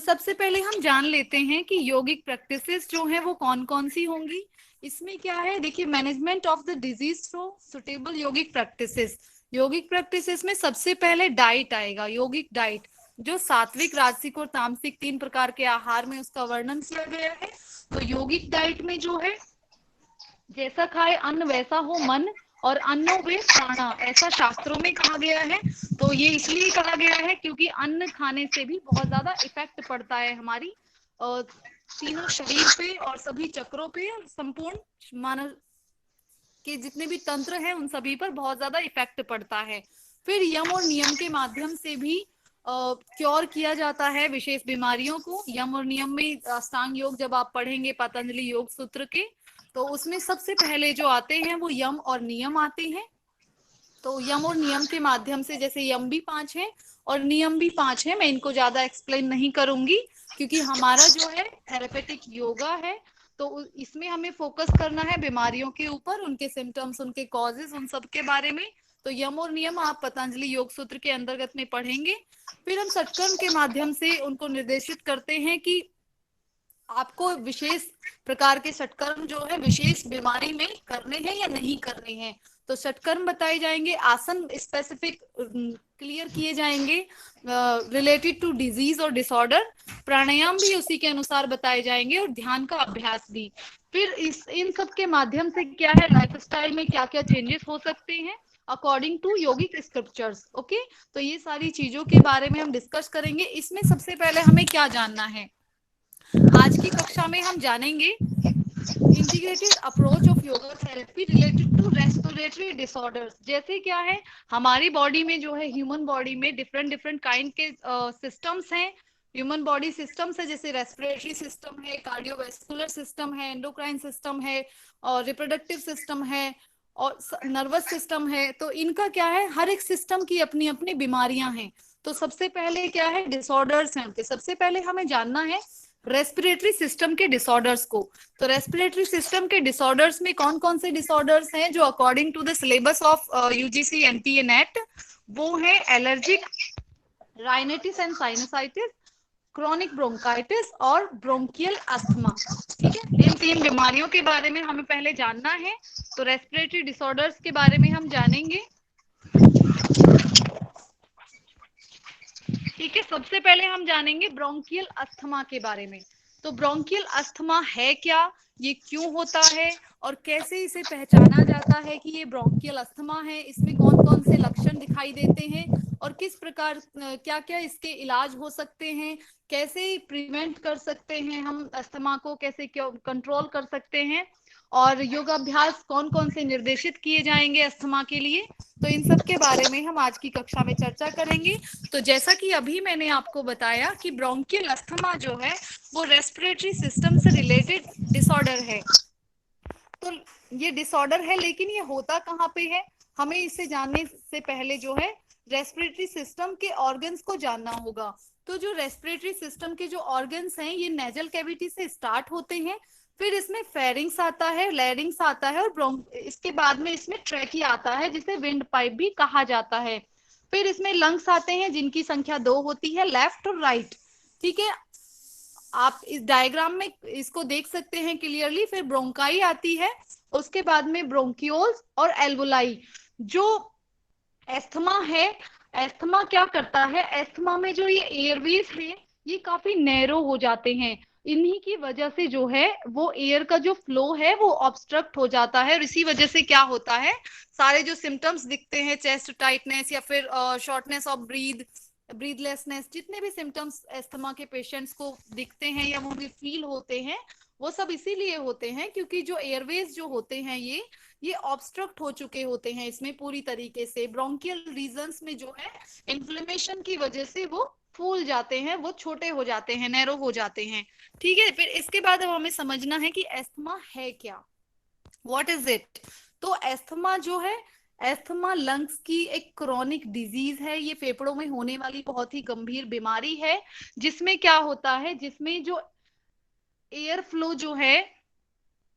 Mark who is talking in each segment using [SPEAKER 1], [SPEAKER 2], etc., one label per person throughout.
[SPEAKER 1] सबसे पहले हम जान लेते हैं कि यौगिक प्रैक्टिसेस जो है वो कौन कौन सी होंगी। इसमें क्या है, देखिए, management of the disease through suitable यौगिक प्रैक्टिसेस। यौगिक प्रैक्टिसेस में सबसे पहले डाइट आएगा, यौगिक डाइट, जो सात्विक, राजसिक और तामसिक 3 प्रकार के आहार में उसका वर्णन किया गया है। तो यौगिक डाइट में जो है, जैसा खाए अन्न वैसा हो मन, और अन्नो वे प्राणा, ऐसा शास्त्रों में कहा गया है। तो ये इसलिए कहा गया है क्योंकि अन्न खाने से भी बहुत ज्यादा इफेक्ट पड़ता है हमारी तीनों शरीर पे और सभी चक्रों पे, संपूर्ण मानव के जितने भी तंत्र हैं उन सभी पर बहुत ज्यादा इफेक्ट पड़ता है। फिर यम और नियम के माध्यम से भी क्योर किया जाता है विशेष बीमारियों को। यम और नियम में अष्टांग योग जब आप पढ़ेंगे पतंजलि योग सूत्र के, तो उसमें सबसे पहले जो आते हैं वो यम और नियम आते हैं। तो यम और नियम के माध्यम से, जैसे यम भी 5 है और नियम भी 5 है, मैं इनको ज्यादा एक्सप्लेन नहीं करूंगी क्योंकि हमारा जो है थेरेपेटिक योगा है, तो इसमें हमें फोकस करना है बीमारियों के ऊपर, उनके सिम्टम्स, उनके कॉजेज, उन सब के बारे में। तो यम और नियम आप पतंजलि योग सूत्र के अंतर्गत में पढ़ेंगे। फिर हम षटकर्म के माध्यम से उनको निर्देशित करते हैं कि आपको विशेष प्रकार के षटकर्म जो है विशेष बीमारी में करने हैं या नहीं करने हैं। तो षटकर्म बताए जाएंगे, आसन स्पेसिफिक क्लियर किए जाएंगे रिलेटेड टू डिजीज और डिसऑर्डर, प्राणायाम भी उसी के अनुसार बताए जाएंगे और ध्यान का अभ्यास भी। फिर इन सब के माध्यम से क्या है, लाइफस्टाइल में क्या क्या चेंजेस हो सकते हैं according to yogic scriptures. Okay, तो ये सारी चीजों के बारे में हम डिस्कस करेंगे। इसमें सबसे पहले हमें क्या जानना है, आज की कक्षा में हम जानेंगे integrated approach of yoga therapy related to respiratory disorders. जैसे क्या है, हमारी बॉडी में जो है, ह्यूमन बॉडी में डिफरेंट डिफरेंट काइंड के सिस्टम्स हैं। ह्यूमन बॉडी सिस्टम्स है, जैसे रेस्पिरेटरी सिस्टम है, कार्डियोवैस्कुलर सिस्टम है, एंडोक्राइन सिस्टम है, और रिप्रोडक्टिव सिस्टम है, और नर्वस सिस्टम है। तो इनका क्या है, हर एक सिस्टम की अपनी अपनी बीमारियां हैं। तो सबसे पहले क्या है, डिसऑर्डर्स हैं उनके। सबसे पहले हमें जानना है रेस्पिरेटरी सिस्टम के डिसऑर्डर्स को। तो रेस्पिरेटरी सिस्टम के डिसऑर्डर्स में कौन कौन से डिसऑर्डर्स हैं जो according to the syllabus of UGC NTA NET, वो है allergic rhinitis and sinusitis, chronic bronchitis और ब्रोंकियल अस्थमा। ठीक है, इन 3 बीमारियों के बारे में हमें पहले जानना है। तो रेस्पिरेटरी डिसऑर्डर्स के बारे में हम जानेंगे। ठीक है, सबसे पहले हम जानेंगे ब्रोंकियल अस्थमा के बारे में। तो ब्रोंकियल अस्थमा है क्या, ये क्यों होता है, और कैसे इसे पहचाना जाता है कि ये ब्रोंकियल अस्थमा है, इसमें कौन कौन से लक्षण दिखाई देते हैं, और किस प्रकार क्या क्या इसके इलाज हो सकते हैं, कैसे प्रिवेंट कर सकते हैं हम अस्थमा को, कैसे कंट्रोल कर सकते हैं, और योगाभ्यास कौन कौन से निर्देशित किए जाएंगे अस्थमा के लिए। तो इन सब के बारे में हम आज की कक्षा में चर्चा करेंगे। तो जैसा कि अभी मैंने आपको बताया कि ब्रोंकियल अस्थमा जो है वो रेस्पिरेटरी सिस्टम से रिलेटेड डिसऑर्डर है। तो ये डिसऑर्डर है, लेकिन ये होता कहाँ पे है, हमें इसे जानने से पहले जो है रेस्पिरेटरी सिस्टम के ऑर्गन्स को जानना होगा। तो जो रेस्पिरेटरी सिस्टम के जो ऑर्गन्स हैं, ये नेजल कैविटी से स्टार्ट होते हैं, फिर इसमें फेरिंग्स आता है, लैरिंग्स आता है, और इसके बाद में इसमें ट्रैकिया आता है, जिसे विंड पाइप भी कहा जाता है। फिर इसमें लंग्स आते हैं, जिनकी संख्या 2 होती है, लेफ्ट और राइट। ठीक है, आप इस डायग्राम में इसको देख सकते हैं क्लियरली। फिर ब्रोंकाई आती है, उसके बाद में ब्रोंकियोल्स और एल्वोलाई। जो एस्थमा है, एस्थमा क्या करता है, एस्थमा में जो ये एयरवेज है ये काफी नैरो हो जाते हैं। इन्हीं की वजह से जो है वो एयर का जो फ्लो है वो ऑब्स्ट्रक्ट हो जाता है, और इसी वजह से क्या होता है, सारे जो सिम्टम्स दिखते हैं, चेस्ट टाइटनेस या फिर शॉर्टनेस ऑफ ब्रीथलेसनेस, जितने भी सिम्टम्स एस्थमा के पेशेंट्स को दिखते हैं या वो भी फील होते हैं, वो सब इसीलिए होते हैं क्योंकि जो एयरवेज जो होते हैं ये ऑब्स्ट्रक्ट हो चुके होते हैं इसमें पूरी तरीके से। ब्रोंकियल रीजन्स में जो है इन्फ्लेमेशन की वजह से वो फूल जाते हैं, वो छोटे हो जाते हैं, नैरो हो जाते हैं। ठीक है, फिर इसके बाद अब हमें समझना है कि एस्थमा है क्या, व्हाट इज इट। तो एस्थमा जो है, एस्थमा लंग्स की एक क्रोनिक डिजीज है, ये फेफड़ों में होने वाली बहुत ही गंभीर बीमारी है, जिसमें क्या होता है, जिसमें जो एयर फ्लो जो है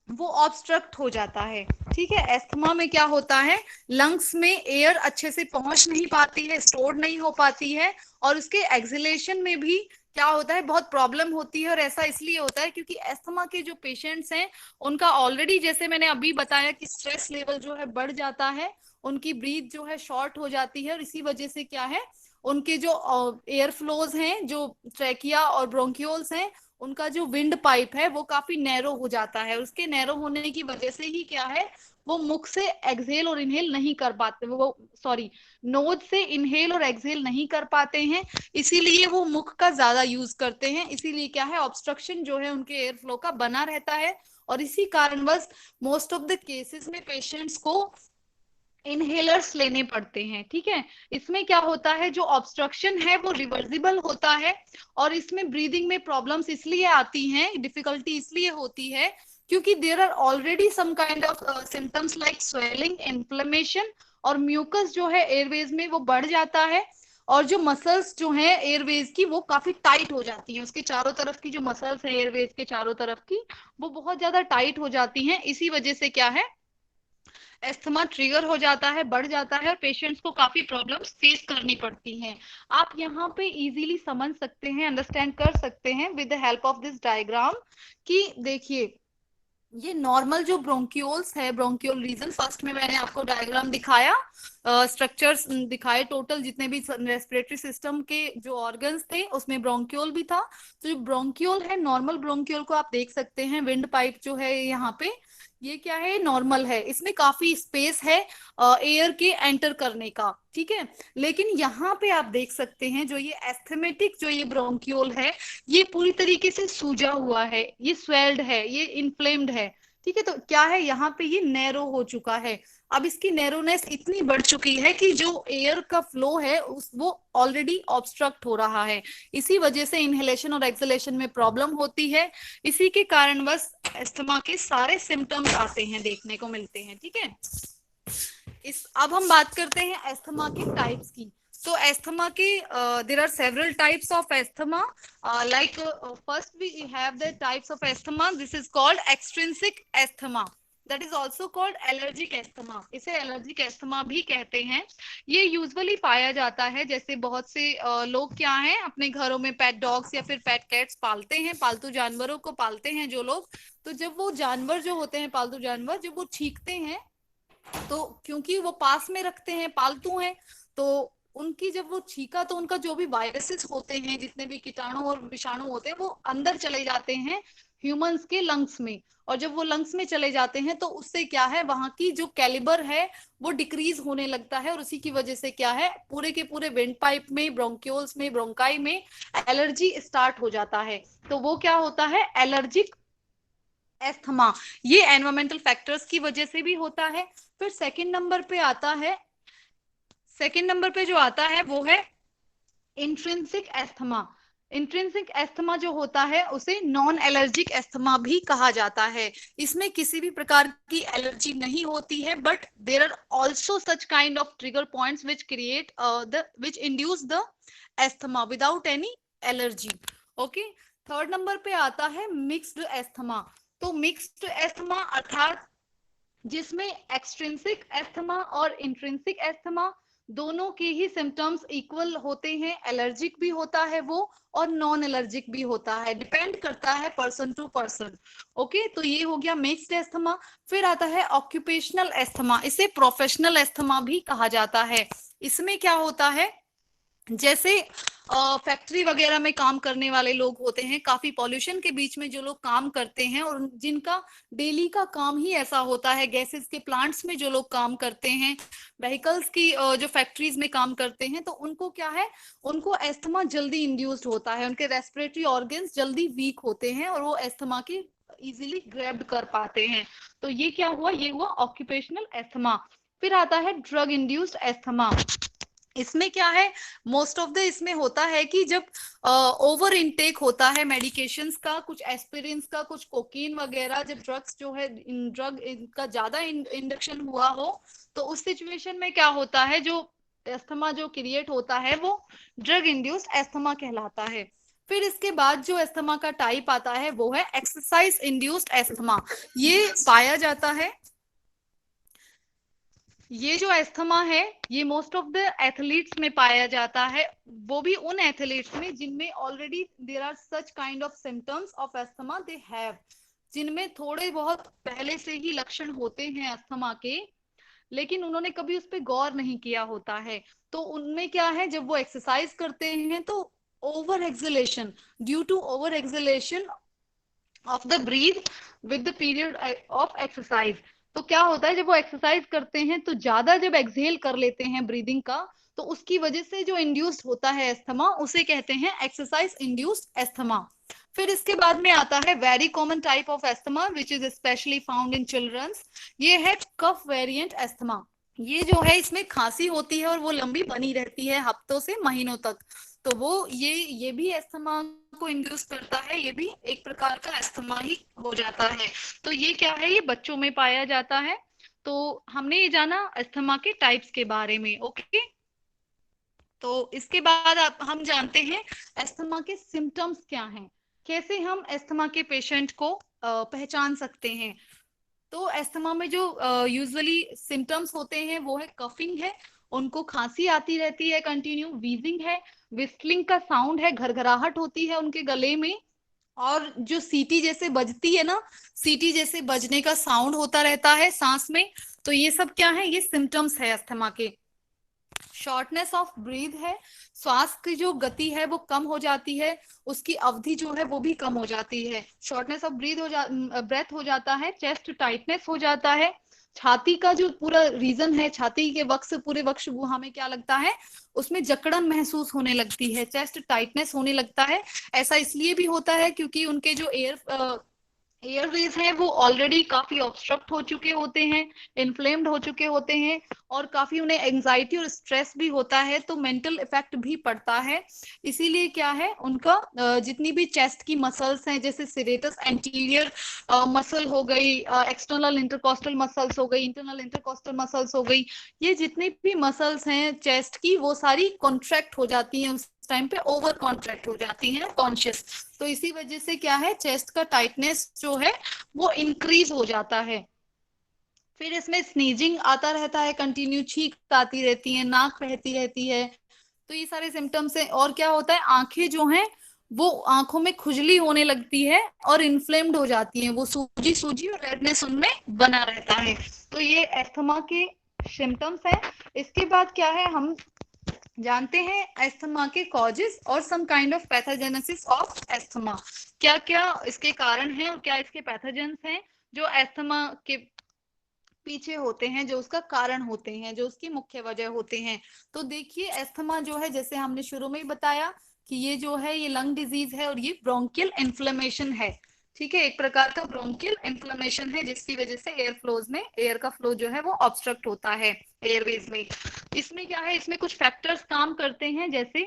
[SPEAKER 1] वो ऑब्स्ट्रक्ट हो जाता है। ठीक है, एस्थमा में क्या होता है, लंग्स में एयर अच्छे से पहुंच नहीं पाती है, स्टोर नहीं हो पाती है, और उसके एक्सहेलेशन में भी क्या होता है, बहुत प्रॉब्लम होती है। और ऐसा इसलिए होता है क्योंकि अस्थमा के जो पेशेंट्स हैं उनका ऑलरेडी, जैसे मैंने अभी बताया कि स्ट्रेस लेवल जो है बढ़ जाता है, उनकी ब्रीथ जो है शॉर्ट हो जाती है, और इसी वजह से क्या है, उनके जो एयर फ्लोज हैं, जो ट्रैकिया और ब्रोंक्यूल्स हैं, उनका जो विंड पाइप है वो काफी नैरो हो जाता है। उसके नैरो होने की वजह से ही क्या है, वो मुख से एक्सहेल और इनहेल नहीं कर पाते, वो सॉरी, नोज से इनहेल और एक्सहेल नहीं कर पाते हैं, इसीलिए वो मुख का ज्यादा यूज करते हैं। इसीलिए क्या है, ऑब्स्ट्रक्शन जो है उनके एयर फ्लो का बना रहता है, और इसी कारणवश मोस्ट ऑफ द केसेस में पेशेंट्स को इनहेलर्स लेने पड़ते हैं। ठीक है, इसमें क्या होता है, जो ऑब्स्ट्रक्शन है वो रिवर्सिबल होता है, और इसमें ब्रीदिंग में प्रॉब्लम्स इसलिए आती हैं, डिफिकल्टी इसलिए होती है क्योंकि there are already some kind of symptoms like swelling, inflammation, और म्यूकस जो है एयरवेज में वो बढ़ जाता है, और जो मसल्स जो हैं एयरवेज की वो काफी टाइट हो जाती हैं, उसके चारों तरफ की जो मसल्स है एयरवेज के चारों तरफ की, वो बहुत ज्यादा टाइट हो जाती हैं। इसी वजह से क्या है, अस्थमा ट्रिगर हो जाता है, बढ़ जाता है, और पेशेंट्स को काफी प्रॉब्लम्स फेस करनी पड़ती हैं। आप यहाँ पे इजीली समझ सकते हैं, अंडरस्टैंड कर सकते हैं with the help of this diagram, कि देखिए ये नॉर्मल जो ब्रोंक्यूल्स है, ब्रोंक्यूल रीजन, फर्स्ट में मैंने आपको डायग्राम दिखाया, स्ट्रक्चर्स दिखाए, टोटल जितने भी रेस्पिरेटरी सिस्टम के जो ऑर्गन्स थे उसमें ब्रोंक्यूल भी था। तो जो ब्रोंक्यूल है, नॉर्मल ब्रोंक्यूल को आप देख सकते हैं, विंड पाइप जो है यहाँ पे, ये क्या है, नॉर्मल है, इसमें काफी स्पेस है एयर के एंटर करने का। ठीक है, लेकिन यहाँ पे आप देख सकते हैं जो ये एस्थमेटिक जो ये ब्रोंक्यूल है, ये पूरी तरीके से सूजा हुआ है, ये स्वेल्ड है, ये इन्फ्लेम्ड है। ठीक है, तो क्या है, यहाँ पे ये नैरो हो चुका है। अब इसकी नैरोनेस इतनी बढ़ चुकी है कि जो एयर का फ्लो है उस वो ऑलरेडी ऑब्स्ट्रक्ट हो रहा है, इसी वजह से इनहेलेशन और एक्सहेलेशन में प्रॉब्लम होती है। इसी के कारण बस अस्थमा के सारे सिम्टम्स आते हैं, देखने को मिलते हैं। ठीक है, इस अब हम बात करते हैं अस्थमा के टाइप्स की। तो अस्थमा के there are several types of asthma, like first we have the types of asthma, this is called extrinsic asthma, that is also called allergic asthma, इसे एलर्जिक अस्थमा भी कहते हैं। ये यूजुअली पाया जाता है, जैसे बहुत से लोग क्या हैं, अपने घरों में पेट डॉग्स या फिर पेट कैट्स पालते हैं, पालतू जानवरों को पालते हैं जो लोग, तो जब वो जानवर जो होते हैं, पालतू जानवर, जब वो छींकते हैं, तो क्योंकि वो पास में रखते हैं, पालतू हैं, तो उनकी जब वो छीका तो उनका जो भी वायरसेस होते हैं, जितने भी कीटाणु और विषाणु होते हैं, वो अंदर चले जाते हैं ह्यूमंस के लंग्स में, और जब वो लंग्स में चले जाते हैं तो उससे क्या है, वहां की जो कैलिबर है वो डिक्रीज होने लगता है, और उसी की वजह से क्या है, पूरे के पूरे वेंट पाइप में, ब्रोंक्यूल्स में, ब्रोंकाई में एलर्जी स्टार्ट हो जाता है। तो वो क्या होता है, एलर्जिक एस्थमा। ये एनवायरमेंटल फैक्टर्स की वजह से भी होता है। फिर सेकंड नंबर पे आता है, सेकंड नंबर पे जो आता है वो है इंट्रिंसिक एस्थमा। इंट्रिंसिक एस्थमा जो होता है उसे नॉन एलर्जिक एस्थमा भी कहा जाता है। इसमें किसी भी प्रकार की एलर्जी नहीं होती है, but there are also such kind of trigger points which create the which induce the asthma without any allergy. Okay, third number पे आता है मिक्स्ड एस्थमा। तो मिक्स्ड एस्थमा अर्थात जिसमें एक्सट्रिंसिक एस्थमा और इंट्रिंसिक एस्थमा दोनों के ही सिम्टम्स इक्वल होते हैं, एलर्जिक भी होता है वो और नॉन एलर्जिक भी होता है, डिपेंड करता है पर्सन टू पर्सन। ओके, तो ये हो गया मिक्स्ड एस्थमा। फिर आता है ऑक्यूपेशनल एस्थमा, इसे प्रोफेशनल एस्थमा भी कहा जाता है। इसमें क्या होता है, जैसे फैक्ट्री वगैरह में काम करने वाले लोग होते हैं, काफी पॉल्यूशन के बीच में जो लोग काम करते हैं, और जिनका डेली का काम ही ऐसा होता है, गैसेस के प्लांट्स में जो लोग काम करते हैं, व्हीकल्स की जो फैक्ट्रीज में काम करते हैं, तो उनको क्या है, उनको अस्थमा जल्दी इंड्यूस्ड होता है, उनके रेस्पिरेटरी ऑर्गन्स जल्दी वीक होते हैं, और वो अस्थमा की इजीली ग्रैब्ड कर पाते हैं। तो ये क्या हुआ, ये हुआ ऑक्यूपेशनल एस्थमा। फिर आता है ड्रग इंड्यूस्ड एस्थमा। इसमें क्या है, मोस्ट ऑफ द इसमें होता है कि जब ओवर इनटेक होता है मेडिकेशंस का, कुछ एस्पिरिन का, कुछ कोकीन वगैरह, जब ड्रग्स जो है, ड्रग का ज्यादा इंडक्शन हुआ हो, तो उस सिचुएशन में क्या होता है, जो एस्थमा जो क्रिएट होता है वो ड्रग इंड्यूस्ड एस्थमा कहलाता है। फिर इसके बाद जो एस्थमा का टाइप आता है वो है एक्सरसाइज इंड्यूस्ड एस्थमा। ये पाया जाता है ये जो एस्थमा है ये मोस्ट ऑफ द एथलीट्स में पाया जाता है, वो भी उन एथलीट्स में जिनमें already there are such kind of symptoms of asthma they have, जिनमें थोड़े बहुत पहले से ही लक्षण होते हैं अस्थमा के, लेकिन उन्होंने कभी उस पर गौर नहीं किया होता है। तो उनमें क्या है, जब वो एक्सरसाइज करते हैं तो over exhalation, due to over exhalation of the breath with the period of exercise, तो क्या होता है जब वो एक्सरसाइज करते हैं तो ज्यादा जब एक्सहेल कर लेते हैं ब्रीदिंग का, तो उसकी वजह से जो इंड्यूस्ड होता है एस्थमा उसे कहते हैं एक्सरसाइज इंड्यूस्ड एस्थमा। फिर इसके बाद में आता है very common type of asthma which is specially found in childrens, ये है कफ वेरिएंट एस्थमा। ये जो है इसमें खांसी होती है और वो लंबी बनी रहती है हफ्तों से महीनों तक, तो वो ये भी अस्थमा को इंड्यूस करता है, ये भी एक प्रकार का अस्थमा ही हो जाता है। तो ये क्या है, ये बच्चों में पाया जाता है। तो हमने ये जाना अस्थमा के टाइप्स के बारे में। ओके, तो इसके बाद हम जानते हैं अस्थमा के सिम्टम्स क्या हैं, कैसे हम अस्थमा के पेशेंट को पहचान सकते हैं। तो अस्थमा में जो यूजुअली सिम्टम्स होते हैं वो है कफिंग है, उनको खांसी आती रहती है कंटिन्यू, वीजिंग है, विस्टलिंग का साउंड है, घरघराहट होती है उनके गले में, और जो सीटी जैसे बजती है ना, सीटी जैसे बजने का साउंड होता रहता है सांस में। तो ये सब क्या है, ये सिम्टम्स है अस्थमा के। शॉर्टनेस ऑफ ब्रीथ है, श्वास की जो गति है वो कम हो जाती है, उसकी अवधि जो है वो भी कम हो जाती है, शॉर्टनेस ऑफ ब्रेथ हो जाता है, चेस्ट टाइटनेस हो जाता है, छाती का जो पूरा रीजन है, छाती के वक्ष, पूरे वक्ष गुहा में क्या लगता है, उसमें जकड़न महसूस होने लगती है, चेस्ट टाइटनेस होने लगता है। ऐसा इसलिए भी होता है क्योंकि उनके जो एयरवेज हैं वो ऑलरेडी काफी ऑब्स्ट्रक्ट हो चुके होते हैं, इन्फ्लेम्ड हो चुके होते हैं, और काफी उन्हें एंजाइटी और स्ट्रेस भी होता है, तो मेंटल इफेक्ट भी पड़ता है। इसीलिए क्या है, उनका जितनी भी चेस्ट की मसल्स हैं, जैसे सिरेटस एंटीरियर मसल हो गई, एक्सटर्नल इंटरकोस्टल मसल्स हो गई, इंटरनल इंटरकोस्टल मसल्स हो गई, ये जितनी भी मसल्स हैं चेस्ट की वो सारी कॉन्ट्रैक्ट हो जाती हैं, उस टाइम पे ओवर कॉन्ट्रैक्ट हो जाती हैं कॉन्शियस। तो इसी वजह से क्या है, चेस्ट का टाइटनेस जो है वो इंक्रीज हो जाता है। फिर इसमें स्नीजिंग आता रहता है कंटिन्यू, छींक आती रहती है, नाक बहती रहती है, तो ये सारे सिम्टम्स है। और क्या होता है, आंखें जो हैं वो आंखों में खुजली होने लगती है और इन्फ्लेम्ड हो जाती हैं, वो सूजी सूजी और रेडनेस उनमें बना रहता है। तो ये एस्थमा के सिम्टम्स है। इसके बाद क्या है, हम जानते हैं एस्थमा के कॉजेस और some kind of pathogenesis of asthma, क्या क्या इसके कारण हैं और क्या इसके पैथोजेंस हैं जो एस्थमा के पीछे होते हैं, जो उसका कारण होते हैं, जो उसकी मुख्य वजह होते हैं। तो देखिए एस्थमा जो है, जैसे हमने शुरू में ही बताया कि ये जो है ये लंग डिजीज है और ये ब्रोंकियल इन्फ्लेमेशन है। ठीक है, एक प्रकार का ब्रोंकियल इन्फ्लेमेशन है जिसकी वजह से एयर फ्लोज में एयर का फ्लो जो है वो ऑब्स्ट्रक्ट होता है एयरवेज में। इसमें क्या है, इसमें कुछ फैक्टर्स काम करते हैं, जैसे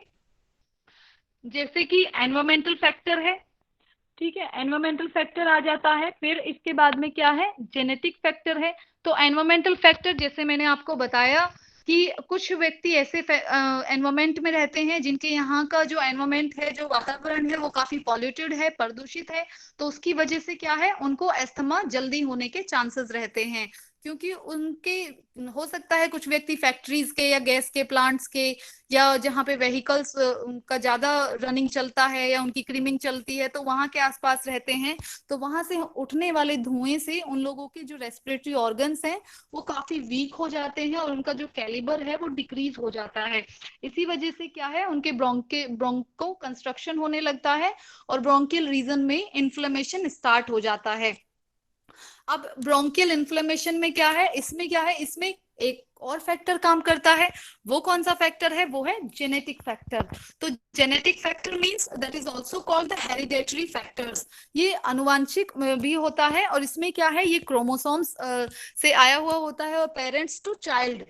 [SPEAKER 1] जैसे कि एनवायरमेंटल फैक्टर है। ठीक है, एनवायरमेंटल फैक्टर आ जाता है। फिर इसके बाद में क्या है, जेनेटिक फैक्टर है। तो एनवायरमेंटल फैक्टर जैसे मैंने आपको बताया कि कुछ व्यक्ति ऐसे एनवायरमेंट में रहते हैं जिनके यहाँ का जो एनवायरमेंट है, जो वातावरण है वो काफी पॉल्यूटेड है, प्रदूषित है, तो उसकी वजह से क्या है, उनको अस्थमा जल्दी होने के चांसेस रहते हैं। क्योंकि उनके हो सकता है कुछ व्यक्ति फैक्ट्रीज के या गैस के प्लांट्स के, या जहाँ पे व्हीकल्स का ज्यादा रनिंग चलता है या उनकी क्रीमिंग चलती है, तो वहां के आसपास रहते हैं, तो वहां से उठने वाले धुएं से उन लोगों के जो रेस्पिरेटरी ऑर्गन्स हैं वो काफी वीक हो जाते हैं और उनका जो कैलिबर है वो डिक्रीज हो जाता है। इसी वजह से क्या है, उनके ब्रोंको कंस्ट्रक्शन होने लगता है और ब्रोंकियल रीजन में इन्फ्लेमेशन स्टार्ट हो जाता है। अब ब्रोंकियल इन्फ्लेमेशन में क्या है, इसमें क्या है, इसमें एक और फैक्टर काम करता है। वो कौन सा फैक्टर है, वो है जेनेटिक फैक्टर। तो genetic factor means that is also called the hereditary factors, ये अनुवांशिक भी होता है, और इसमें क्या है, ये क्रोमोसोम्स से आया हुआ होता है और पेरेंट्स टू चाइल्ड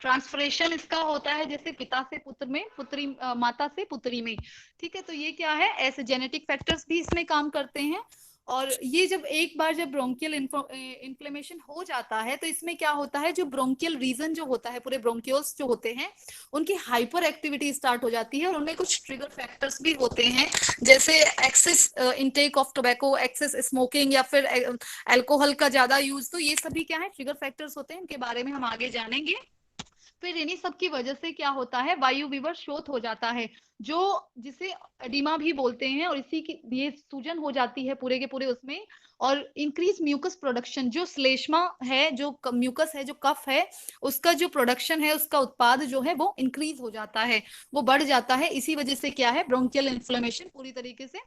[SPEAKER 1] ट्रांसफरेशन इसका होता है, जैसे पिता से पुत्र में, पुत्री माता से पुत्री में। ठीक है, तो ये क्या है, ऐसे जेनेटिक फैक्टर्स भी इसमें काम करते हैं। और ये जब एक बार जब ब्रोंकियल इन्फ्लेमेशन हो जाता है तो इसमें क्या होता है, जो ब्रोंकियल रीजन जो होता है, पूरे ब्रोंक्यूल्स जो होते हैं उनकी हाइपर एक्टिविटी स्टार्ट हो जाती है, और उनमें कुछ ट्रिगर फैक्टर्स भी होते हैं, जैसे excess intake of tobacco, excess smoking, या फिर अल्कोहल का ज्यादा यूज। तो ये सभी क्या है, ट्रिगर फैक्टर्स होते हैं, इनके बारे में हम आगे जानेंगे। फिर इन्हीं सब की वजह से क्या होता है, वायु विवर शोथ हो जाता है, जो जिसे एडिमा भी बोलते हैं, और इसी की ये सूजन हो जाती है पूरे के पूरे उसमें। और इंक्रीज म्यूकस प्रोडक्शन, जो श्लेष्मा है, जो म्यूकस है, जो कफ है, उसका जो प्रोडक्शन है, उसका उत्पाद जो है वो इंक्रीज हो जाता है, वो बढ़ जाता है। इसी वजह से क्या है, ब्रोंकियल इन्फ्लेमेशन पूरी तरीके से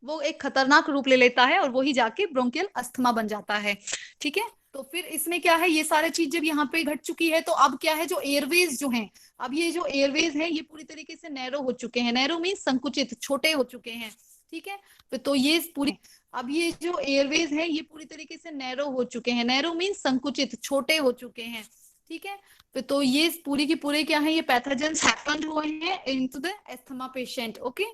[SPEAKER 1] वो एक खतरनाक रूप ले लेता है, और वही जाके ब्रोंकियल अस्थमा बन जाता है। ठीक है, तो फिर इसमें क्या है, ये सारी चीज जब यहाँ पे घट चुकी है, तो अब क्या है, जो एयरवेज जो हैं, अब ये जो एयरवेज हैं ये पूरी तरीके से नैरो हो चुके हैं। नैरो मीन्स संकुचित, छोटे हो चुके हैं। ठीक है, तो ये पूरी, अब ये जो एयरवेज हैं ये पूरी तरीके से नैरो हो चुके हैं। नैरो मीन्स संकुचित, छोटे हो चुके हैं। ठीक है, तो ये पूरी की पूरे क्या है, ये पैथोजेंस हैपेंड हुए हैं into the asthma patient. Okay,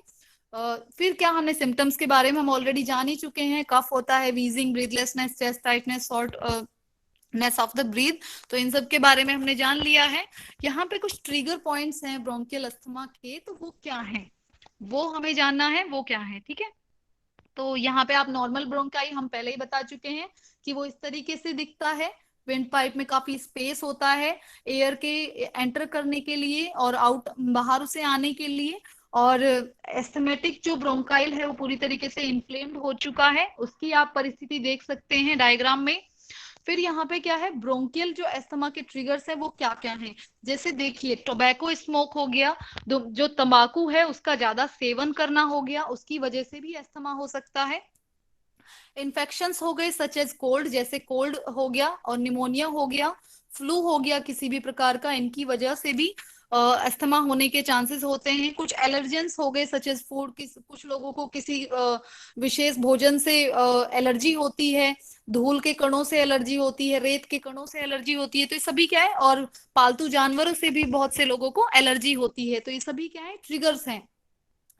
[SPEAKER 1] फिर क्या, हमने सिम्टम्स के बारे में हम ऑलरेडी जान ही चुके हैं। कफ होता है, wheezing, breathlessness, chest tightness, shortness of the breath, तो इन सब के बारे में हमने जान लिया है। यहाँ पे कुछ ट्रिगर पॉइंट्स हैं ब्रोंकियल अस्थमा के, तो वो क्या है, वो हमें जानना है, वो क्या है। ठीक है, तो यहाँ पे आप नॉर्मल ब्रोंकाई हम पहले ही बता चुके हैं कि वो इस तरीके से दिखता है। विंड पाइप में काफी स्पेस होता है एयर के एंटर करने के लिए और आउट, बाहर उसे आने के लिए। और एस्थमेटिक जो ब्रोंकाइल है वो पूरी तरीके से इन्फ्लेम्ड हो चुका है, उसकी आप परिस्थिति देख सकते हैं डायग्राम में। फिर यहाँ पे क्या है, ब्रोंकियल जो अस्थमा के ट्रिगर्स है वो क्या क्या हैं, जैसे देखिए, टोबैको स्मोक हो गया, जो तंबाकू है उसका ज्यादा सेवन करना हो गया, उसकी वजह से भी अस्थमा हो सकता है। इन्फेक्शंस हो गए सच एज कोल्ड, जैसे कोल्ड हो गया और निमोनिया हो गया, फ्लू हो गया किसी भी प्रकार का, इनकी वजह से भी अस्थमा होने के चांसेस होते हैं। कुछ एलर्जेंस हो गए सच एज फूड, कुछ लोगों को किसी विशेष भोजन से एलर्जी होती है, धूल के कणों से एलर्जी होती है, रेत के कणों से एलर्जी होती है, तो ये सभी क्या है, और पालतू जानवरों से भी बहुत से लोगों को एलर्जी होती है। तो ये सभी क्या है, ट्रिगर्स हैं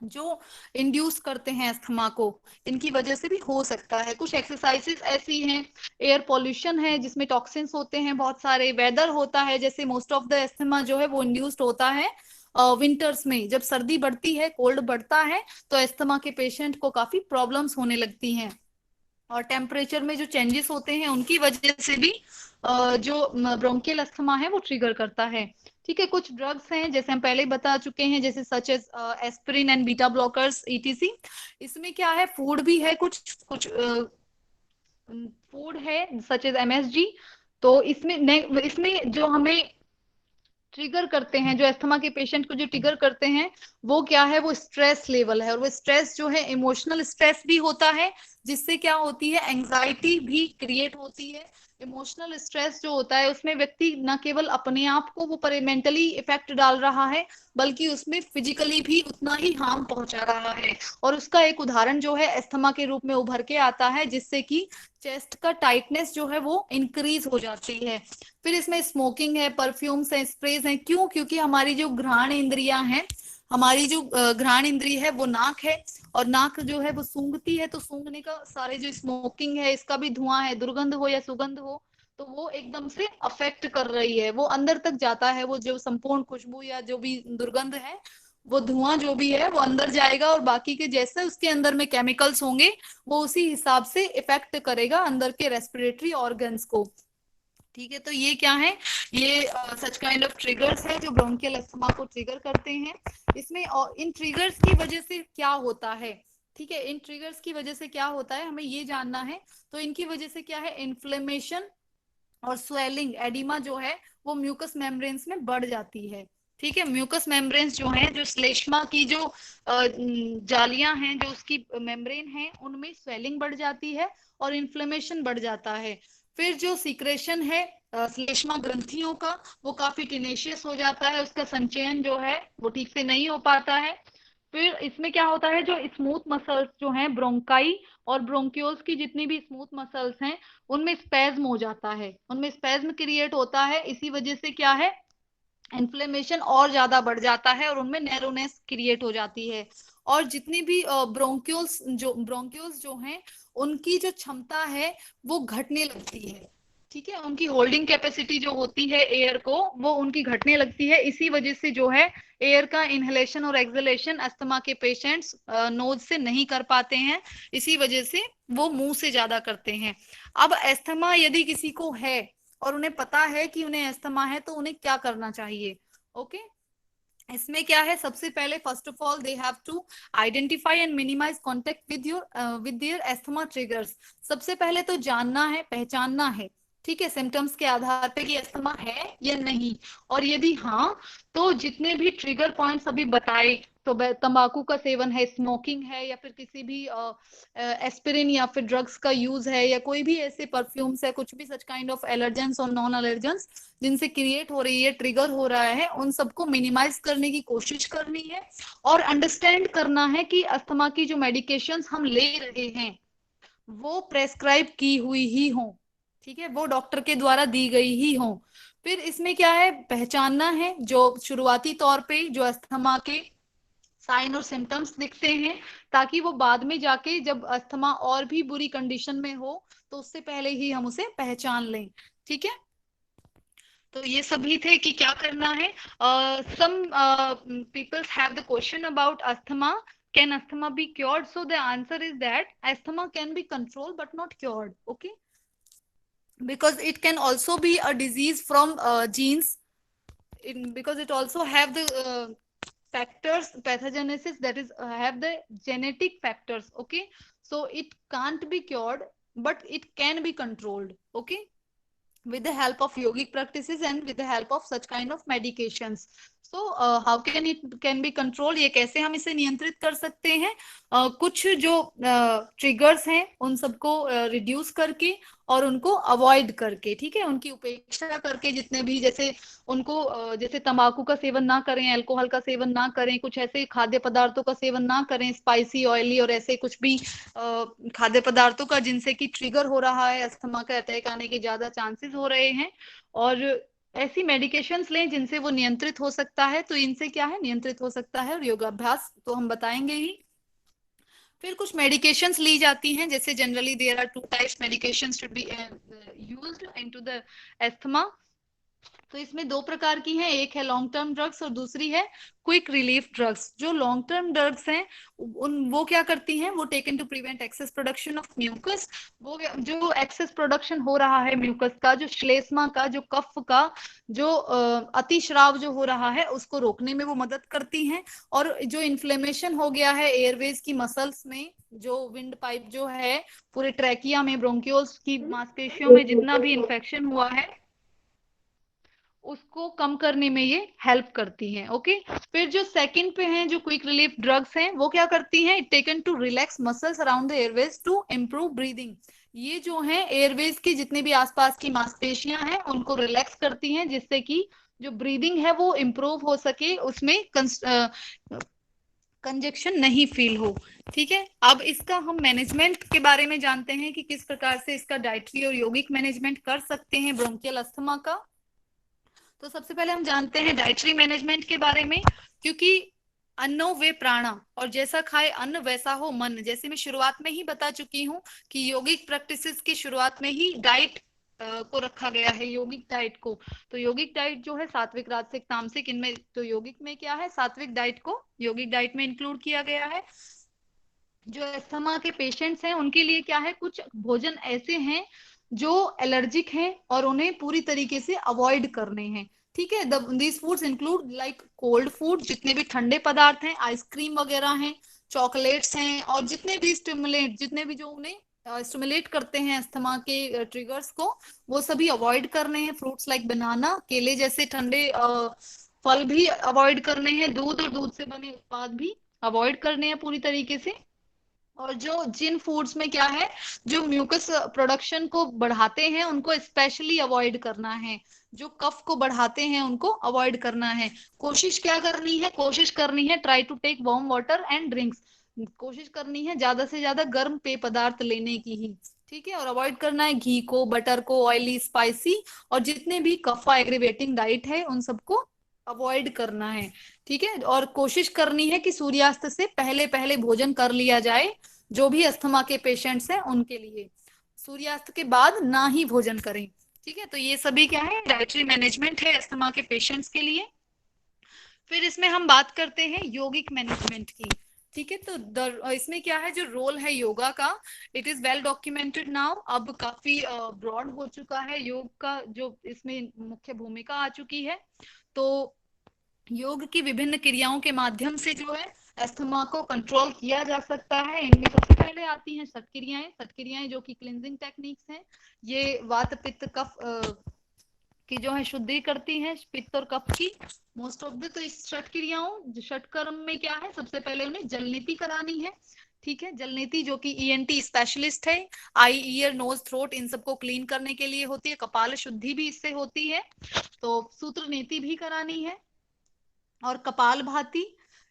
[SPEAKER 1] जो इंड्यूस करते हैं अस्थमा को, इनकी वजह से भी हो सकता है। कुछ एक्सरसाइजेस ऐसी हैं, एयर पॉल्यूशन है जिसमें टॉक्सिन्स होते हैं बहुत सारे, वेदर होता है, जैसे मोस्ट ऑफ द अस्थमा जो है वो इंड्यूस्ड होता है विंटर्स में, जब सर्दी बढ़ती है, कोल्ड बढ़ता है, तो अस्थमा के पेशेंट को काफी प्रॉब्लम्स होने लगती हैं। और टेम्परेचर में जो चेंजेस होते हैं उनकी वजह से भी जो ब्रोंकियल अस्थमा है वो ट्रिगर करता है। ठीक है, कुछ ड्रग्स हैं जैसे हम पहले ही बता चुके हैं, जैसे such as aspirin and beta blockers, etc. इसमें क्या है, फूड भी है, कुछ कुछ फूड है सच एज एमएसजी। तो इसमें जो हमें ट्रिगर करते हैं, जो अस्थमा के पेशेंट को जो ट्रिगर करते हैं, वो क्या है, वो स्ट्रेस लेवल है, और वो स्ट्रेस जो है इमोशनल स्ट्रेस भी होता है, जिससे क्या होती है, एंजाइटी भी क्रिएट होती है। इमोशनल स्ट्रेस जो होता है उसमें व्यक्ति न केवल अपने आप को वो मेंटली इफेक्ट डाल रहा है, बल्कि उसमें फिजिकली भी उतना ही हार्म पहुंचा रहा है। और उसका एक उदाहरण जो है अस्थमा के रूप में उभर के आता है, जिससे कि चेस्ट का टाइटनेस जो है वो इंक्रीज हो जाती है। फिर इसमें स्मोकिंग है, परफ्यूम्स है, स्प्रेज है। क्यों? क्योंकि हमारी जो घ्राण इंद्रियां हैं, हमारी जो घ्राण इंद्रिय है वो नाक है, और नाक जो है वो सूंघती है, तो सूंघने का सारे जो स्मोकिंग है इसका भी धुआं है, दुर्गंध हो या सुगंध हो, तो वो एकदम से अफेक्ट कर रही है, वो अंदर तक जाता है, वो जो संपूर्ण खुशबू या जो भी दुर्गंध है, वो धुआं जो भी है वो अंदर जाएगा, और बाकी के जैसे उसके अंदर में केमिकल्स होंगे वो उसी हिसाब से इफेक्ट करेगा अंदर के रेस्पिरेटरी ऑर्गन्स को। ठीक है, तो ये क्या है, ये सच काइंड ऑफ ट्रिगर्स है जो ब्रोंकियल अस्थमा को ट्रिगर करते हैं। इसमें और इन ट्रिगर्स की वजह से क्या होता है, ठीक है, इन ट्रिगर्स की वजह से क्या होता है हमें ये जानना है। तो इनकी वजह से क्या है, इन्फ्लेमेशन और स्वेलिंग, एडिमा जो है वो म्यूकस मेम्ब्रेन्स में बढ़ जाती है। ठीक है, म्यूकस मेम्ब्रेन्स जो है, जो श्लेष्मा की जो जालियां हैं, जो उसकी मेम्ब्रेन है, उनमें स्वेलिंग बढ़ जाती है और इन्फ्लेमेशन बढ़ जाता है। फिर जो सिक्रेशन है श्लेष्मा ग्रंथियों का, वो काफी टिनेशियस हो जाता है, उसका संचयन जो है वो ठीक से नहीं हो पाता है। फिर इसमें क्या होता है, जो स्मूथ मसल्स जो हैं, ब्रोंकाई और ब्रोंक्यूल्स की जितनी भी स्मूथ मसल्स हैं, उनमें स्पेज्म हो जाता है, उनमें स्पेज्म क्रिएट होता है। इसी वजह से क्या है, इन्फ्लेमेशन और ज्यादा बढ़ जाता है और उनमें नैरोनेस क्रिएट हो जाती है। और जितनी भी ब्रोंक्यूल्स जो हैं उनकी जो क्षमता है वो घटने लगती है। ठीक है, उनकी होल्डिंग कैपेसिटी जो होती है एयर को, वो उनकी घटने लगती है। इसी वजह से जो है एयर का इनहेलेशन और एक्सहेलेशन अस्थमा के पेशेंट्स नोज से नहीं कर पाते हैं, इसी वजह से वो मुंह से ज्यादा करते हैं। अब अस्थमा यदि किसी को है और उन्हें पता है कि उन्हें अस्थमा है तो उन्हें क्या करना चाहिए? ओके, इसमें क्या है, सबसे पहले first of all they have to identify and minimize contact with their asthma triggers. सबसे पहले तो जानना है, पहचानना है, ठीक है, सिम्टम्स के आधार पे कि अस्थमा है या नहीं। और यदि हाँ, तो जितने भी ट्रिगर पॉइंट्स अभी बताए, तो तंबाकू का सेवन है, स्मोकिंग है, या फिर किसी भी एस्पिरिन या फिर ड्रग्स का यूज है, या कोई भी ऐसे परफ्यूम्स है, कुछ भी सच काइंड ऑफ एलर्जेंस और नॉन एलर्जेंस जिनसे क्रिएट हो रही है, ट्रिगर हो रहा है, उन सबको मिनिमाइज करने की कोशिश करनी है। और अंडरस्टैंड करना है कि अस्थमा की जो मेडिकेशंस हम ले रहे हैं वो प्रेस्क्राइब की हुई ही हो, ठीक है, वो डॉक्टर के द्वारा दी गई ही हो। फिर इसमें क्या है, पहचानना है जो शुरुआती तौर पे जो अस्थमा के साइन और सिम्टम्स दिखते हैं, ताकि वो बाद में जाके जब अस्थमा और भी बुरी कंडीशन में हो तो उससे पहले ही हम उसे पहचान लें। ठीक है, तो ये सभी थे कि क्या करना है। Some peoples have the question about asthma, can asthma be cured? So the answer is that asthma can be controlled but not cured, okay, because it can also be a disease from genes, because it also have the factors pathogenesis, that is have the genetic factors, okay, so it can't be cured but it can be controlled, okay, with the help of yogic practices and with the help of such kind of medications. So how can it can be controlled, ये कैसे हम इसे नियंत्रित कर सकते हैं? कुछ जो ट्रिगर्स हैं उन सबको रिड्यूस करके और उनको अवॉइड करके, ठीक है, उनकी उपेक्षा करके, जितने भी जैसे उनको जैसे तंबाकू का सेवन ना करें, अल्कोहल का सेवन ना करें, कुछ ऐसे खाद्य पदार्थों का सेवन ना करें, स्पाइसी ऑयली और ऐसे कुछ भी खाद्य पदार्थों का जिनसे कि ट्रिगर हो रहा है, अस्थमा का अटैक आने के ज्यादा चांसेस हो रहे हैं। और ऐसी मेडिकेशंस लें जिनसे वो नियंत्रित हो सकता है, तो इनसे क्या है, नियंत्रित हो सकता है। और योगाभ्यास तो हम बताएंगे ही। फिर कुछ मेडिकेशंस ली जाती हैं, जैसे generally there are two types medications should be used into the asthma. तो इसमें दो प्रकार की हैं, एक है लॉन्ग टर्म ड्रग्स और दूसरी है क्विक रिलीफ ड्रग्स। जो लॉन्ग टर्म ड्रग्स हैं वो क्या करती हैं, वो taken to prevent excess production of mucus. वो जो एक्सेस प्रोडक्शन हो रहा है म्यूकस का, जो श्लेष्मा का, जो कफ का, जो अतिस्राव जो हो रहा है, उसको रोकने में वो मदद करती हैं। और जो इन्फ्लेमेशन हो गया है एयरवेज की मसल्स में, जो विंड पाइप जो है पूरे ट्रैकिया में, ब्रोंक्यूल्स की मांसपेशियों में जितना भी इन्फेक्शन हुआ है उसको कम करने में ये हेल्प करती हैं, ओके। फिर जो सेकंड पे हैं, जो क्विक रिलीफ ड्रग्स हैं, वो क्या करती हैं, taken to relax muscles around the airways to improve breathing. ये जो है एयरवेज की जितने भी आसपास की मांसपेशियां हैं उनको रिलैक्स करती हैं, जिससे कि जो ब्रीदिंग है वो इम्प्रूव हो सके, उसमें कंजेक्शन नहीं फील हो। ठीक है, अब इसका हम मैनेजमेंट के बारे में जानते हैं कि किस प्रकार से इसका डाइटरी और यौगिक मैनेजमेंट कर सकते हैं ब्रोंकियल अस्थमा का। तो सबसे पहले हम जानते हैं डाइटरी मैनेजमेंट के बारे में, क्योंकि अन्नो वे प्राणा, और जैसा खाए अन्न वैसा हो मन, जैसे मैं शुरुआत में ही बता चुकी हूँ कि योगिक प्रैक्टिसेस की शुरुआत में ही डाइट को रखा गया है, यौगिक डाइट को। तो यौगिक डाइट जो है सात्विक, राजसिक, तामसिक, इनमें तो यौगिक में क्या है, सात्विक डाइट को यौगिक डाइट में इंक्लूड किया गया है। जो अस्थमा के पेशेंट्स हैं उनके लिए क्या है, कुछ भोजन ऐसे हैं जो एलर्जिक हैं और उन्हें पूरी तरीके से अवॉइड करने हैं। ठीक है, these foods include like cold food, जितने भी ठंडे पदार्थ हैं, आइसक्रीम वगैरह हैं, चॉकलेट्स हैं, और जितने भी स्टिमुलेट, जितने भी जो उन्हें स्टिमुलेट करते हैं अस्थमा के ट्रिगर्स को, वो सभी अवॉइड करने हैं। फ्रूट्स लाइक बनाना, केले जैसे ठंडे फल भी अवॉइड करने हैं। दूध और दूध से बने उत्पाद भी अवॉइड करने हैं पूरी तरीके से। और जो जिन फूड्स में क्या है, जो म्यूकस प्रोडक्शन को बढ़ाते हैं उनको स्पेशली अवॉइड करना है। जो कफ को बढ़ाते हैं उनको अवॉइड करना है। कोशिश क्या करनी है, कोशिश करनी है try to take warm water and drinks. कोशिश करनी है ज्यादा से ज्यादा गर्म पेय पदार्थ लेने की ही। ठीक है, और अवॉइड करना है घी को, बटर को, ऑयली, स्पाइसी, और जितने भी कफा एग्रीवेटिंग डाइट है उन सबको अवॉइड करना है। ठीक है, और कोशिश करनी है कि सूर्यास्त से पहले पहले भोजन कर लिया जाए। जो भी अस्थमा के पेशेंट्स हैं उनके लिए सूर्यास्त के बाद ना ही भोजन करें। ठीक है, तो ये सभी क्या है, डाइटरी मैनेजमेंट है अस्थमा के पेशेंट्स के लिए। फिर इसमें हम बात करते हैं यौगिक मैनेजमेंट की। ठीक है, तो इसमें क्या है जो रोल है योगा का, it is well documented now. अब काफी ब्रॉड हो चुका है योग का, जो इसमें मुख्य भूमिका आ चुकी है। तो योग की विभिन्न क्रियाओं के माध्यम से जो है अस्थमा को कंट्रोल किया जा सकता है। इनमें सबसे पहले आती हैं सटक्रियाएं। सटक्रियाएं जो कि क्लिनजिंग टेक्निक्स हैं, ये वात पित्त कफ की जो है शुद्धि करती है, पित्त और कफ की मोस्ट ऑफ द। तो इस षट क्रियाओं षटकर्म में क्या है, सबसे पहले उन्हें जल नीति करानी है। ठीक है, जल नीति जो कि ईएनटी स्पेशलिस्ट है, आई ईयर नोज थ्रोट इन सबको क्लीन करने के लिए होती है। कपाल शुद्धि भी इससे होती है। तो सूत्र नीति भी करानी है, और कपाल भाती।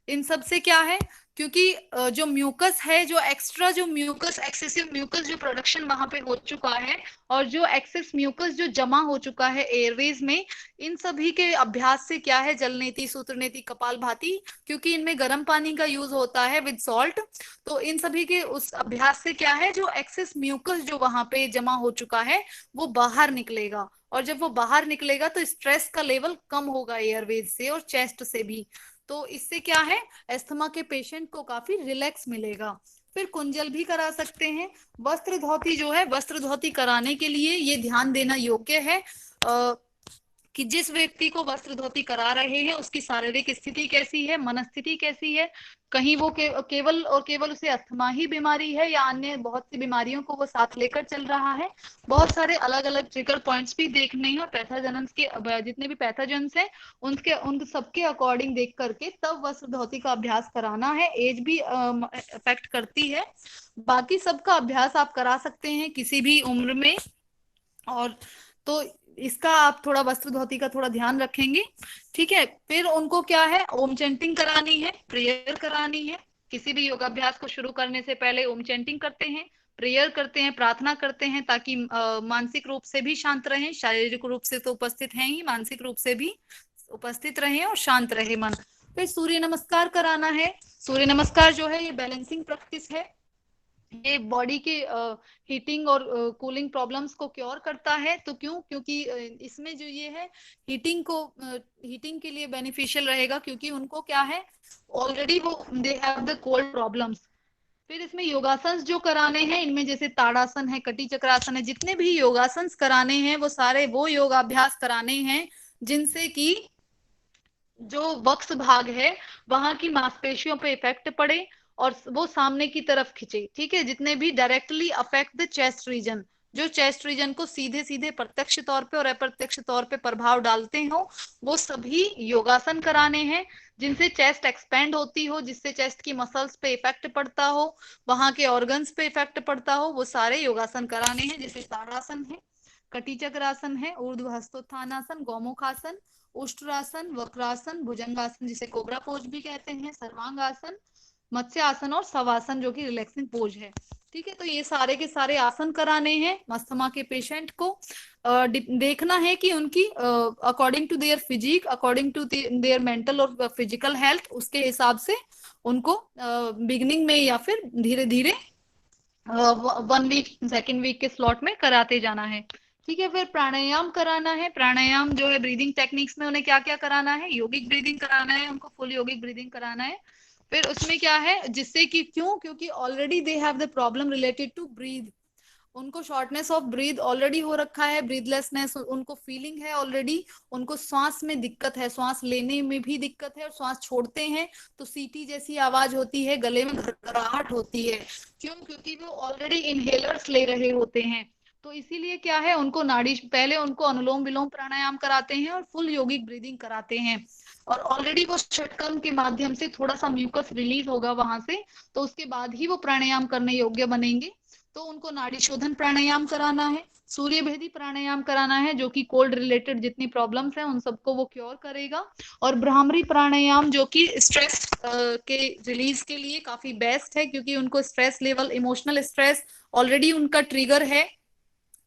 [SPEAKER 1] इन सब से क्या है, क्योंकि जो म्यूकस है, जो एक्स्ट्रा जो म्यूकस, एक्सेसिव म्यूकस जो प्रोडक्शन वहां पे हो चुका है, और जो एक्सेस म्यूकस जो जमा हो चुका है एयरवेज में, इन सभी के अभ्यास से क्या है, जल नीति, सूत्र नीति, कपाल भाती, क्योंकि इनमें गर्म पानी का यूज होता है विद सॉल्ट। तो इन सभी के उस अभ्यास से क्या है, जो एक्सेस म्यूकस जो वहां पे जमा हो चुका है वो बाहर निकलेगा। और जब वो बाहर निकलेगा तो स्ट्रेस का लेवल कम होगा एयरवेज से और चेस्ट से भी। तो इससे क्या है, अस्थमा के पेशेंट को काफी रिलैक्स मिलेगा। फिर कुंजल भी करा सकते हैं। वस्त्र धोती जो है, वस्त्र धोती कराने के लिए ये ध्यान देना योग्य है कि जिस व्यक्ति को वस्त्र धोती करा रहे हैं उसकी शारीरिक स्थिति कैसी है, मनस्थिति कैसी है। कहीं वो केवल और केवल उसे अस्थमा ही बीमारी है, या अन्य बहुत सी बीमारियों को वो साथ लेकर चल रहा है। बहुत सारे अलग अलग ट्रिगर पॉइंट्स भी देखने हैं, और पैथोजेंस के जितने भी पैथोजेंस हैं उनके उन सबके अकॉर्डिंग देख करके तब वस्त्र धोती का अभ्यास कराना है। एज भी अफेक्ट करती है। बाकी सबका अभ्यास आप करा सकते हैं किसी भी उम्र में। और तो इसका आप थोड़ा वस्त्र धोती का थोड़ा ध्यान रखेंगे। ठीक है, फिर उनको क्या है, ओम चैंटिंग करानी है, प्रेयर करानी है। किसी भी योगाभ्यास को शुरू करने से पहले ओम चैंटिंग करते हैं, प्रेयर करते हैं, प्रार्थना करते हैं, ताकि मानसिक रूप से भी शांत रहें। शारीरिक रूप से तो उपस्थित हैं ही, मानसिक रूप से भी उपस्थित रहें और शांत रहे मन। फिर सूर्य नमस्कार कराना है। सूर्य नमस्कार जो है ये बैलेंसिंग प्रैक्टिस है। ये बॉडी के हीटिंग और कूलिंग प्रॉब्लम्स को क्योर करता है। तो क्यों, क्योंकि इसमें जो ये है हीटिंग के लिए बेनिफिशियल रहेगा, क्योंकि उनको क्या है, ऑलरेडी वो दे हैव द कोल्ड प्रॉब्लम्स। फिर इसमें योगासन जो कराने हैं, इनमें जैसे ताड़ासन है, कटी चक्रासन है, जितने भी योगासन कराने हैं वो सारे वो योगाभ्यास कराने हैं जिनसे कि जो वक्ष भाग है वहां की मांसपेशियों पे इफेक्ट पड़े और वो सामने की तरफ खिंचे। ठीक है, जितने भी directly affect the chest region, जो चेस्ट रीजन को सीधे सीधे प्रत्यक्ष तौर पे और अप्रत्यक्ष तौर पे प्रभाव डालते हो, वो सभी योगासन कराने हैं। जिनसे चेस्ट एक्सपेंड होती हो, जिससे चेस्ट की मसल्स पे इफेक्ट पड़ता हो, वहां के ऑर्गन्स पे इफेक्ट पड़ता हो, वो सारे योगासन कराने हैं। जैसे ताड़ासन है, कटी चक्रासन है, ऊर्ध्व हस्तोत्थानासन, गौमुखासन, उष्ट्रासन, वक्रासन, भुजंगासन जिसे कोबरा पोज भी कहते हैं, सर्वांगासन, मत्स्य आसन और शवासन जो कि रिलैक्सिंग पोज है। ठीक है, तो ये सारे के सारे आसन कराने हैं अस्थमा के पेशेंट को। देखना है कि उनकी according to their physique, according to their mental और फिजिकल हेल्थ, उसके हिसाब से उनको बिगनिंग में या फिर धीरे धीरे 1 वीक, सेकेंड वीक के स्लॉट में कराते जाना है। ठीक है, फिर प्राणायाम कराना है। प्राणायाम जो है ब्रीदिंग टेक्निक्स में उन्हें क्या क्या कराना है, योगिक ब्रीदिंग कराना है, उनको फुल योगिक ब्रीदिंग कराना है। फिर उसमें क्या है, जिससे कि क्यों, क्योंकि already they have the problem related to breathe. उनको शॉर्टनेस ऑफ ब्रीथ ऑलरेडी हो रखा है, ब्रीथलेसनेस उनको फीलिंग है ऑलरेडी। उनको श्वास में दिक्कत है, श्वास लेने में भी दिक्कत है, और श्वास छोड़ते हैं तो सीटी जैसी आवाज होती है, गले में घरघराहट होती है। क्यों, क्योंकि वो ऑलरेडी इनहेलर्स ले रहे होते हैं। तो इसीलिए क्या है, उनको नाड़ी, पहले उनको अनुलोम विलोम प्राणायाम कराते हैं और फुल योगिक ब्रीदिंग कराते हैं। और ऑलरेडी वो षटकर्म के माध्यम से थोड़ा सा म्यूकस रिलीज होगा वहां से, तो उसके बाद ही वो प्राणायाम करने योग्य बनेंगे। तो उनको नाड़ी शोधन प्राणायाम कराना है, सूर्य भेदी प्राणायाम कराना है, जो कि कोल्ड रिलेटेड जितनी प्रॉब्लम्स हैं उन सबको वो क्योर करेगा। और भ्रामरी प्राणायाम जो कि स्ट्रेस के रिलीज के लिए काफी बेस्ट है, क्योंकि उनको stress level, emotional stress already उनका ट्रिगर है।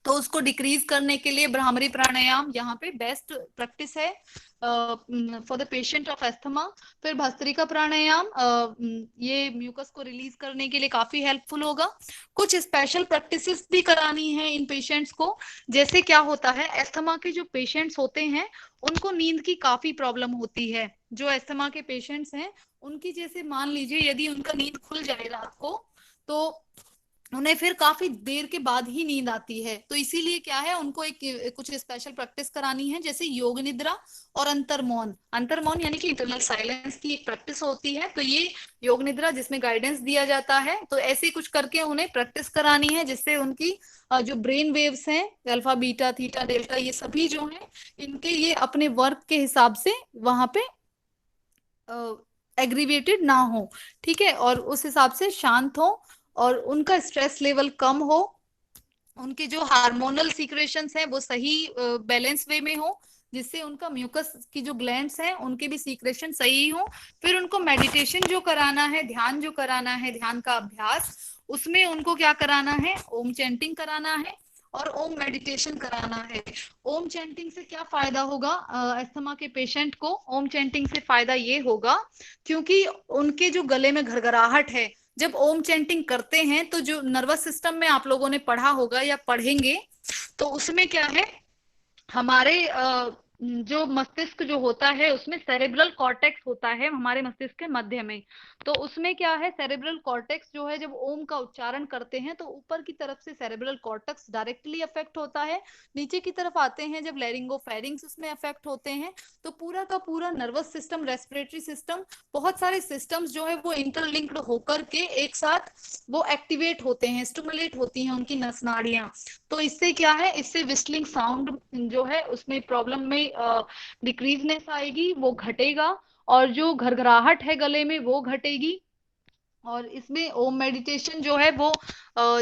[SPEAKER 1] तो उसको डिक्रीज करने के लिए भ्रामरी प्राणायाम यहाँ पे बेस्ट प्रैक्टिस है for the patient of asthma. फिर भस्त्रिका प्राणायाम ये म्यूकस को रिलीज करने के लिए काफी हेल्पफुल होगा। कुछ स्पेशल प्रैक्टिसेस भी करानी है इन पेशेंट्स को। जैसे क्या होता है, एस्थमा के जो पेशेंट्स होते हैं उनको नींद की काफी प्रॉब्लम होती है। जो एस्थमा के पेशेंट्स हैं उनकी, जैसे मान लीजिए यदि उनका नींद खुल जाए रात को, तो उन्हें फिर काफी देर के बाद ही नींद आती है। तो इसीलिए क्या है, उनको एक कुछ स्पेशल प्रैक्टिस करानी है, जैसे योग निद्रा और अंतर्मौन। अंतर्मौन यानी कि इंटरनल साइलेंस की एक प्रैक्टिस होती है। तो ये योग निद्रा जिसमें गाइडेंस दिया जाता है, तो ऐसे कुछ करके उन्हें प्रैक्टिस करानी है, जिससे उनकी जो ब्रेन वेव्स हैं, अल्फा बीटा थीटा डेल्टा, ये सभी जो हैं इनके ये अपने वर्क के हिसाब से वहां पे एग्रीवेटेड ना हो, ठीक है, और उस हिसाब से शांत हो, और उनका स्ट्रेस लेवल कम हो, उनके जो हार्मोनल सीक्रेशंस हैं वो सही बैलेंस वे में हो, जिससे उनका म्यूकस की जो ग्लैंड्स हैं उनके भी सीक्रेशन सही हो। फिर उनको मेडिटेशन जो कराना है, ध्यान जो कराना है, ध्यान का अभ्यास, उसमें उनको क्या कराना है, ओम चैंटिंग कराना है और ओम मेडिटेशन कराना है। ओम चैंटिंग से क्या फायदा होगा अस्थमा के पेशेंट को? ओम चैंटिंग से फायदा ये होगा, क्योंकि उनके जो गले में घरघराहट है, जब ओम चैंटिंग करते हैं तो जो नर्वस सिस्टम में आप लोगों ने पढ़ा होगा या पढ़ेंगे, तो उसमें क्या है, हमारे जो मस्तिष्क जो होता है उसमें सेरेब्रल कॉर्टेक्स होता है हमारे मस्तिष्क के मध्य में। तो उसमें क्या है, सेरेब्रल कॉर्टेक्स जो है, जब ओम का उच्चारण करते हैं तो ऊपर की तरफ से सेरेब्रल कॉर्टेक्स डायरेक्टली अफेक्ट होता है, नीचे की तरफ आते हैं जब लैरिंगोफेरिंग्स उसमें अफेक्ट होते हैं, तो पूरा का पूरा नर्वस सिस्टम, रेस्पिरेटरी सिस्टम, बहुत सारे सिस्टम्स जो है वो इंटरलिंक्ड होकर के एक साथ वो एक्टिवेट होते हैं, स्टिमुलेट होती हैं उनकी नस नाड़ियां। तो इससे क्या है, इससे विस्लिंग साउंड जो है उसमें प्रॉब्लम में डिक्रीजनेस आएगी, वो घटेगा, और जो घरघराहट है गले में वो घटेगी। और इसमें ओम मेडिटेशन जो है वो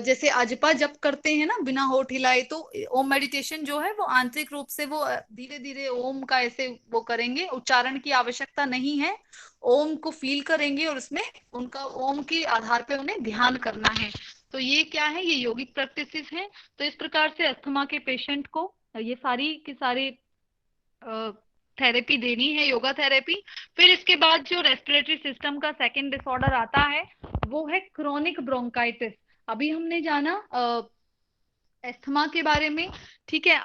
[SPEAKER 1] जैसे अजपा जप करते हैं ना बिना होठ हिलाए, तो ओम मेडिटेशन जो है वो आंतरिक रूप से वो धीरे धीरे ओम का ऐसे वो करेंगे, उच्चारण की आवश्यकता नहीं है, ओम को फील करेंगे और उसमें उनका ओम के आधार पे उन्हें ध्यान करना है। तो ये क्या है, ये योगिक प्रैक्टिसेस हैं। तो इस प्रकार से अस्थमा के पेशेंट को ये सारी की सारी थेरेपी देनी है, योगा थेरेपी। फिर इसके बाद जो रेस्पिरेटरी सिस्टम का सेकंड डिसऑर्डर आता है वो है क्रोनिक ब्रोंकाइटिस। अभी हमने जाना अस्थमा के बारे में, ठीक है।